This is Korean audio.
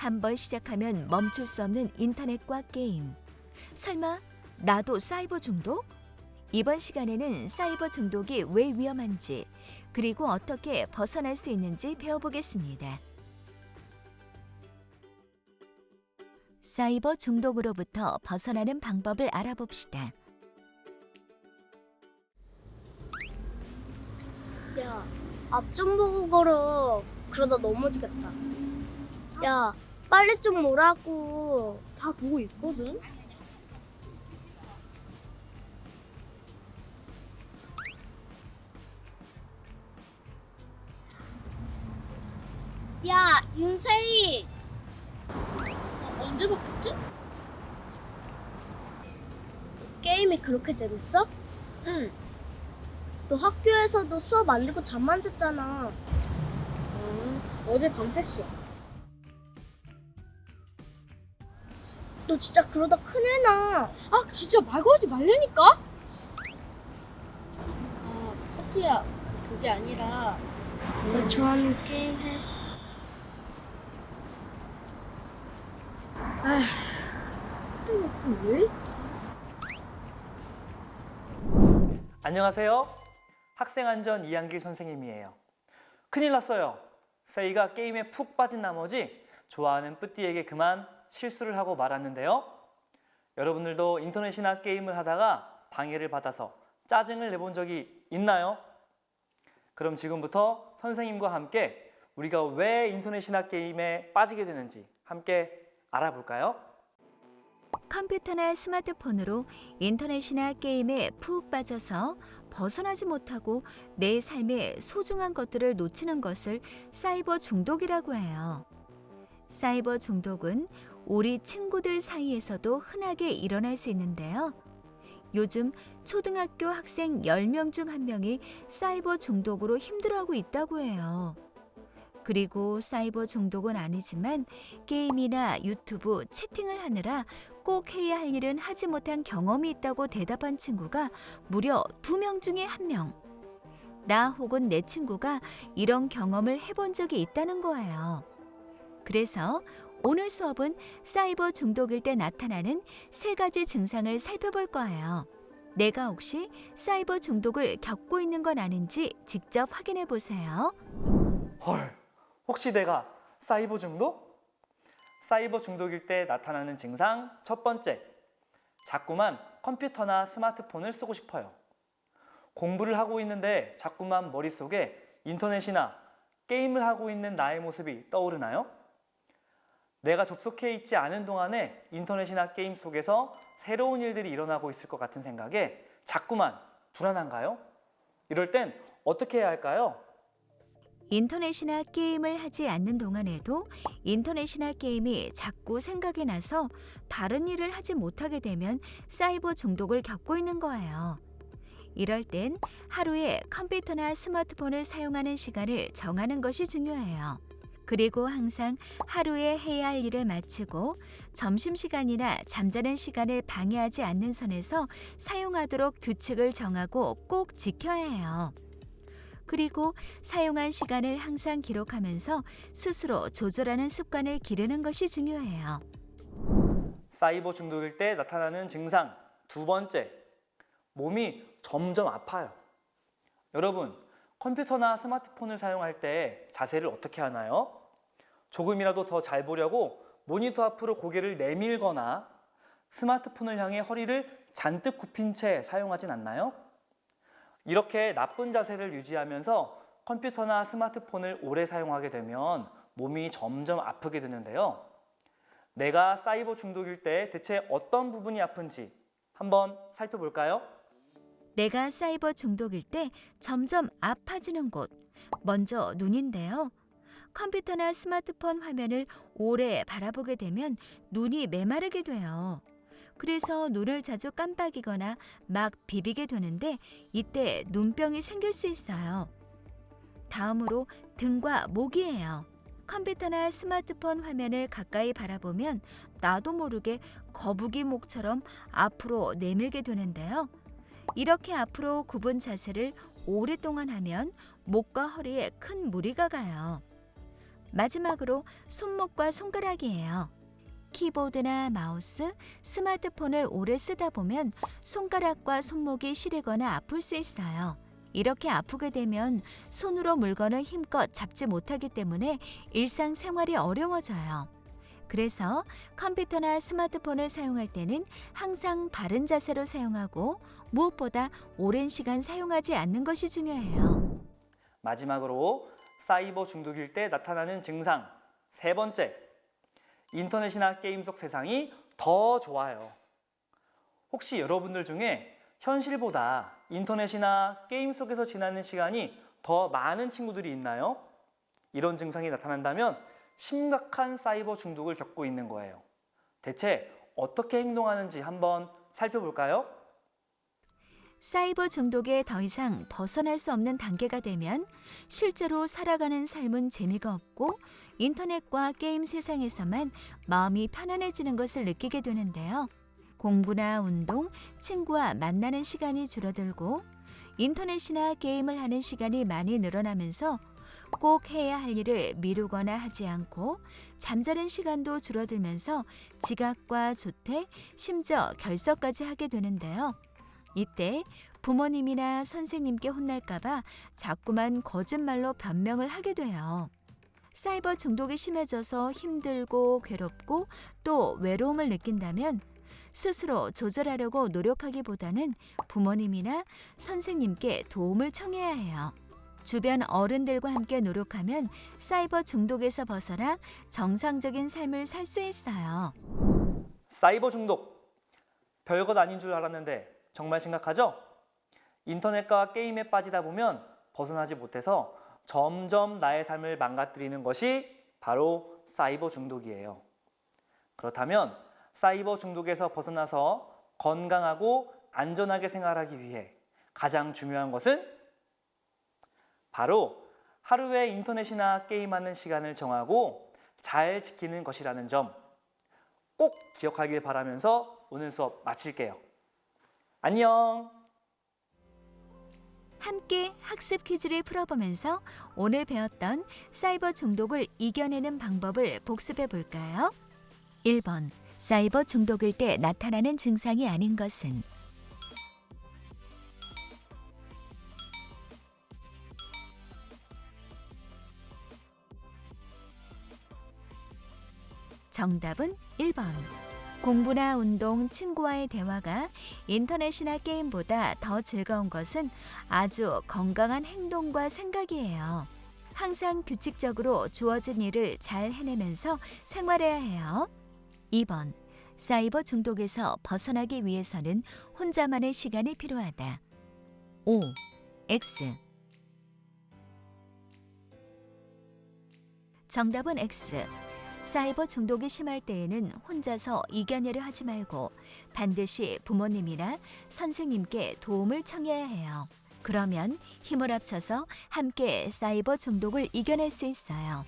한번 시작하면 멈출 수 없는 인터넷과 게임. 설마 나도 사이버 중독? 이번 시간에는 사이버 중독이 왜 위험한지, 그리고 어떻게 벗어날 수 있는지 배워보겠습니다. 사이버 중독으로부터 벗어나는 방법을 알아봅시다. 야, 앞 좀 보고 걸어. 그러다 넘어지겠다. 야, 빨리 좀 오라고. 다 보고 있거든. 야, 윤세희. 언제 바뀌었지? 게임이 그렇게 재밌어? 응. 너 학교에서도 수업 안 듣고 잠만 잤잖아. 어제 밤샜어. 너 진짜 그러다 큰일 나. 아, 진짜 말 걸지 말라니까? 파티야, 그게 아니라 너 좋아하는 게임 해. 또 왜? 안녕하세요. 학생안전 이한길 선생님이에요. 큰일 났어요. 세이가 게임에 푹 빠진 나머지 좋아하는 뿌띠에게 그만 실수를 하고 말았는데요. 여러분들도 인터넷이나 게임을 하다가 방해를 받아서 짜증을 내본 적이 있나요? 그럼 지금부터 선생님과 함께 우리가 왜 인터넷이나 게임에 빠지게 되는지 함께 알아볼까요? 컴퓨터나 스마트폰으로 인터넷이나 게임에 푹 빠져서 벗어나지 못하고 내 삶의 소중한 것들을 놓치는 것을 사이버 중독이라고 해요. 사이버 중독은 우리 친구들 사이에서도 흔하게 일어날 수 있는데요. 요즘 초등학교 학생 10명 중 1명이 사이버 중독으로 힘들어하고 있다고 해요. 그리고 사이버 중독은 아니지만 게임이나 유튜브, 채팅을 하느라 꼭 해야 할 일은 하지 못한 경험이 있다고 대답한 친구가 무려 2명 중에 1명. 나 혹은 내 친구가 이런 경험을 해본 적이 있다는 거예요. 그래서 오늘 수업은 사이버 중독일 때 나타나는 3가지 증상을 살펴볼 거예요. 내가 혹시 사이버 중독을 겪고 있는 건 아닌지 직접 확인해 보세요. 헐, 혹시 내가 사이버 중독? 사이버 중독일 때 나타나는 증상 첫 번째, 자꾸만 컴퓨터나 스마트폰을 쓰고 싶어요. 공부를 하고 있는데 자꾸만 머릿속에 인터넷이나 게임을 하고 있는 나의 모습이 떠오르나요? 내가 접속해 있지 않은 동안에 인터넷이나 게임 속에서 새로운 일들이 일어나고 있을 것 같은 생각에 자꾸만 불안한가요? 이럴 땐 어떻게 해야 할까요? 인터넷이나 게임을 하지 않는 동안에도 인터넷이나 게임이 자꾸 생각이 나서 다른 일을 하지 못하게 되면 사이버 중독을 겪고 있는 거예요. 이럴 땐 하루에 컴퓨터나 스마트폰을 사용하는 시간을 정하는 것이 중요해요. 그리고 항상 하루에 해야 할 일을 마치고 점심시간이나 잠자는 시간을 방해하지 않는 선에서 사용하도록 규칙을 정하고 꼭 지켜야 해요. 그리고 사용한 시간을 항상 기록하면서 스스로 조절하는 습관을 기르는 것이 중요해요. 사이버 중독일 때 나타나는 증상 두 번째, 몸이 점점 아파요. 여러분, 컴퓨터나 스마트폰을 사용할 때 자세를 어떻게 하나요? 조금이라도 더 잘 보려고 모니터 앞으로 고개를 내밀거나 스마트폰을 향해 허리를 잔뜩 굽힌 채 사용하진 않나요? 이렇게 나쁜 자세를 유지하면서 컴퓨터나 스마트폰을 오래 사용하게 되면 몸이 점점 아프게 되는데요. 내가 사이버 중독일 때 대체 어떤 부분이 아픈지 한번 살펴볼까요? 내가 사이버 중독일 때 점점 아파지는 곳, 먼저 눈인데요. 컴퓨터나 스마트폰 화면을 오래 바라보게 되면 눈이 메마르게 돼요. 그래서 눈을 자주 깜빡이거나 막 비비게 되는데 이때 눈병이 생길 수 있어요. 다음으로 등과 목이에요. 컴퓨터나 스마트폰 화면을 가까이 바라보면 나도 모르게 거북이 목처럼 앞으로 내밀게 되는데요. 이렇게 앞으로 굽은 자세를 오랫동안 하면 목과 허리에 큰 무리가 가요. 마지막으로 손목과 손가락이에요. 키보드나 마우스, 스마트폰을 오래 쓰다 보면 손가락과 손목이 시리거나 아플 수 있어요. 이렇게 아프게 되면 손으로 물건을 힘껏 잡지 못하기 때문에 일상생활이 어려워져요. 그래서 컴퓨터나 스마트폰을 사용할 때는 항상 바른 자세로 사용하고 무엇보다 오랜 시간 사용하지 않는 것이 중요해요. 마지막으로 사이버 중독일 때 나타나는 증상 세 번째, 인터넷이나 게임 속 세상이 더 좋아요. 혹시 여러분들 중에 현실보다 인터넷이나 게임 속에서 지나는 시간이 더 많은 친구들이 있나요? 이런 증상이 나타난다면 심각한 사이버 중독을 겪고 있는 거예요. 대체 어떻게 행동하는지 한번 살펴볼까요? 사이버 중독에 더 이상 벗어날 수 없는 단계가 되면 실제로 살아가는 삶은 재미가 없고 인터넷과 게임 세상에서만 마음이 편안해지는 것을 느끼게 되는데요. 공부나 운동, 친구와 만나는 시간이 줄어들고 인터넷이나 게임을 하는 시간이 많이 늘어나면서 꼭 해야 할 일을 미루거나 하지 않고 잠자는 시간도 줄어들면서 지각과 조퇴, 심지어 결석까지 하게 되는데요. 이때 부모님이나 선생님께 혼날까봐 자꾸만 거짓말로 변명을 하게 돼요. 사이버 중독이 심해져서 힘들고 괴롭고 또 외로움을 느낀다면 스스로 조절하려고 노력하기보다는 부모님이나 선생님께 도움을 청해야 해요. 주변 어른들과 함께 노력하면 사이버 중독에서 벗어나 정상적인 삶을 살 수 있어요. 사이버 중독, 별것 아닌 줄 알았는데 정말 심각하죠? 인터넷과 게임에 빠지다 보면 벗어나지 못해서 점점 나의 삶을 망가뜨리는 것이 바로 사이버 중독이에요. 그렇다면 사이버 중독에서 벗어나서 건강하고 안전하게 생활하기 위해 가장 중요한 것은 바로 하루에 인터넷이나 게임하는 시간을 정하고 잘 지키는 것이라는 점 꼭 기억하길 바라면서 오늘 수업 마칠게요. 안녕! 함께 학습 퀴즈를 풀어보면서 오늘 배웠던 사이버 중독을 이겨내는 방법을 복습해 볼까요? 1번. 사이버 중독일 때 나타나는 증상이 아닌 것은 정답은 1번. 공부나 운동, 친구와의 대화가 인터넷이나 게임보다 더 즐거운 것은 아주 건강한 행동과 생각이에요. 항상 규칙적으로 주어진 일을 잘 해내면서 생활해야 해요. 2번. 사이버 중독에서 벗어나기 위해서는 혼자만의 시간이 필요하다. O. X. 정답은 X. 사이버 중독이 심할 때에는 혼자서 이겨내려 하지 말고 반드시 부모님이나 선생님께 도움을 청해야 해요. 그러면 힘을 합쳐서 함께 사이버 중독을 이겨낼 수 있어요.